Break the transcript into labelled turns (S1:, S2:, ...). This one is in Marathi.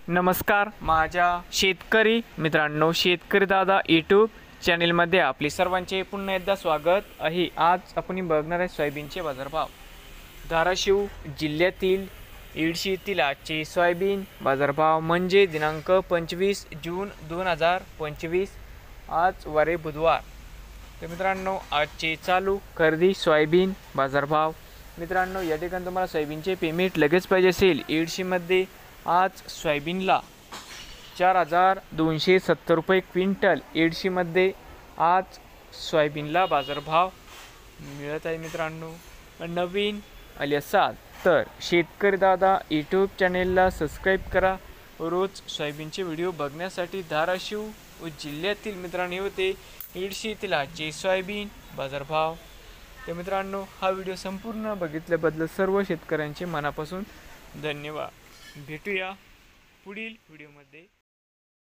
S1: नमस्कार माझ्या शेतकरी मित्रांनो, शेतकरी दादा यूट्यूब चॅनलमध्ये आपले सर्वांचे पुन्हा एकदा स्वागत आहे। आज आपण बघणार आहे सोयाबीनचे बाजारभाव। धाराशिव जिल्ह्यातील येडशी येथील आजचे सोयाबीन बाजारभाव म्हणजे दिनांक 25 जून 2025, आज वारे बुधवार। तर मित्रांनो, आजचे चालू खरेदी सोयाबीन बाजारभाव। मित्रांनो, या ठिकाणी तुम्हाला सोयाबीनचे पेमेंट लगेच पाहिजे असेल, येडशीमध्ये आज सोयाबीनला 4270 रुपये क्विंटल येडशीमध्ये आज सोयाबीनला बाजारभाव मिळत आहे। मित्रांनो, नवीन आले असाल तर शेतकरी दादा यूट्यूब चॅनेलला सबस्क्राईब करा। रोज सोयाबीनचे व्हिडिओ बघण्यासाठी धाराशिव जिल्ह्यातील मित्रांनो होते येडशी येथील आजचे सोयाबीन बाजारभाव। तर मित्रांनो, हा व्हिडिओ संपूर्ण बघितल्याबद्दल सर्व शेतकऱ्यांचे मनापासून धन्यवाद। भेटूया पुढील व्हिडिओमध्ये।